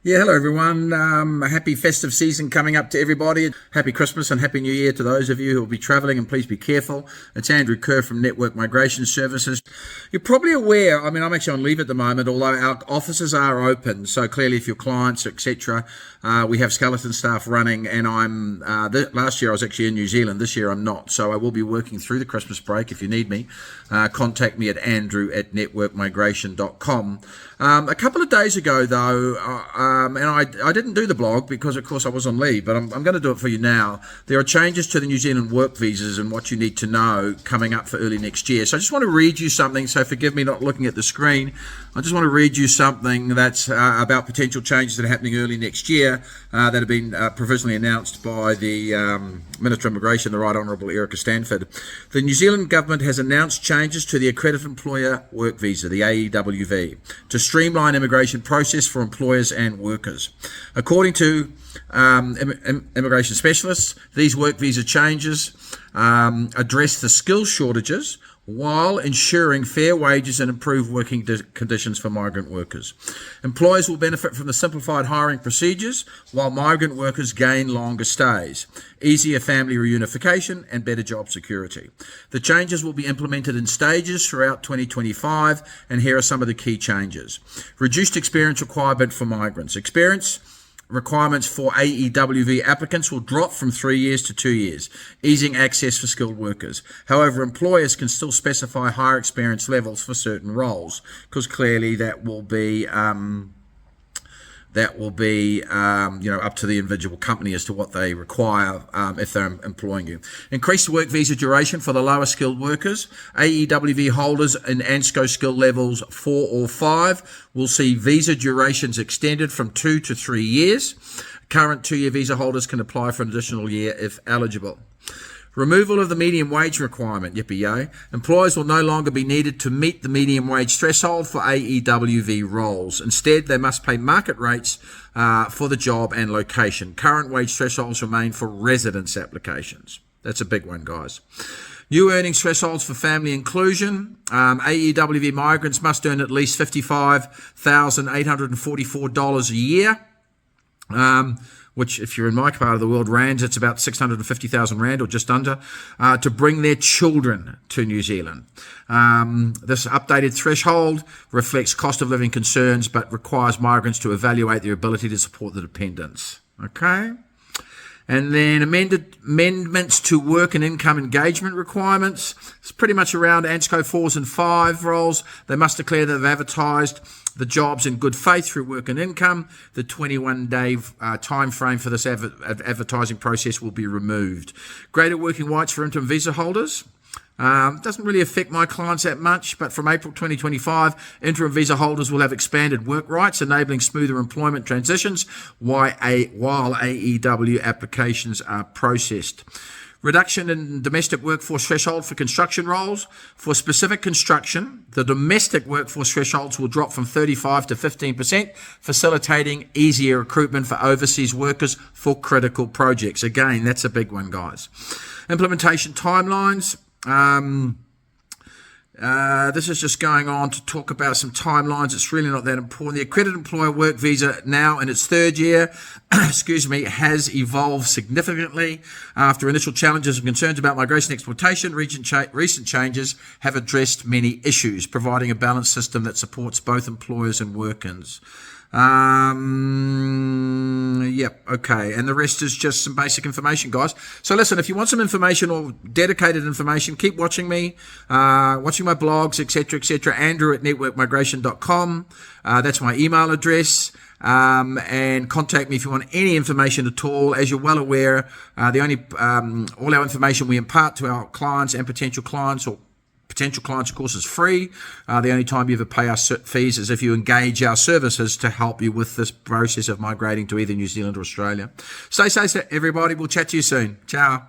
Yeah, hello everyone. A happy festive season coming up to everybody. Happy Christmas and Happy New Year to those of you who will be travelling, and please be careful. It's Andrew Kerr from Network Migration Services. You're probably aware, I'm actually on leave at the moment, although our offices are open. So clearly if your clients, etc., we have skeleton staff running, and last year I was actually in New Zealand. This year I'm not. So I will be working through the Christmas break. If you need me, contact me at andrew@networkmigration.com. A couple of days ago though, and I didn't do the blog because, of course, I was on leave, but I'm going to do it for you now. There are changes to the New Zealand work visas and what you need to know coming up for early next year. So I just want to read you something, so forgive me not looking at the screen. I just want to read you something that's about potential changes that are happening early next year that have been provisionally announced by the Minister of Immigration, the Right Honourable Erica Stanford. The New Zealand Government has announced changes to the Accredited Employer Work Visa, the AEWV, to streamline immigration process for employers and workers. According to immigration specialists, these work visa changes address the skills shortages while ensuring fair wages and improved working conditions for migrant workers. Employers will benefit from the simplified hiring procedures, while migrant workers gain longer stays, easier family reunification, and better job security. The changes will be implemented in stages throughout 2025, and here are some of the key changes. Reduced experience requirement for migrants. Experience requirements for AEWV applicants will drop from 3 years to 2 years, easing access for skilled workers. However, employers can still specify higher experience levels for certain roles, because clearly that will be up to the individual company as to what they require if they're employing you. Increased work visa duration for the lower skilled workers. AEWV holders in ANSCO skill levels 4 or 5 will see visa durations extended from 2 to 3 years. Current 2-year visa holders can apply for an additional year if eligible. Removal of the medium wage requirement, yippee-yay. Employers will no longer be needed to meet the medium wage threshold for AEWV roles. Instead, they must pay market rates for the job and location. Current wage thresholds remain for residence applications. That's a big one, guys. New earnings thresholds for family inclusion. AEWV migrants must earn at least $55,844 a year. Which, if you're in my part of the world, rands, it's about 650,000 rand or just under, to bring their children to New Zealand. This updated threshold reflects cost of living concerns, but requires migrants to evaluate their ability to support the dependents. Okay? And then amendments to work and income engagement requirements. It's pretty much around ANSCO 4s and 5 roles. They must declare that they've advertised the jobs in good faith through work and income. The 21-day time frame for this advertising process will be removed. Greater working rights for interim visa holders. Doesn't really affect my clients that much, but from April 2025, interim visa holders will have expanded work rights, enabling smoother employment transitions while AEW applications are processed. Reduction in domestic workforce threshold for construction roles. For specific construction, the domestic workforce thresholds will drop from 35 to 15%, facilitating easier recruitment for overseas workers for critical projects. Again, that's a big one, guys. Implementation timelines. This is just going on to talk about some timelines. It's really not that important. The Accredited Employer Work Visa, now in its 3rd year, has evolved significantly. After initial challenges and concerns about migration exploitation, recent changes have addressed many issues, providing a balanced system that supports both employers and workers. Okay, and the rest is just some basic information, guys. So listen, if you want some information or dedicated information, keep watching me, watching my blogs, etc., andrew@networkmigration.com. That's my email address. And contact me if you want any information at all. As you're well aware, all our information we impart to our clients and potential clients, of course, is free. The only time you ever pay us fees is if you engage our services to help you with this process of migrating to either New Zealand or Australia. Stay safe, everybody. We'll chat to you soon. Ciao.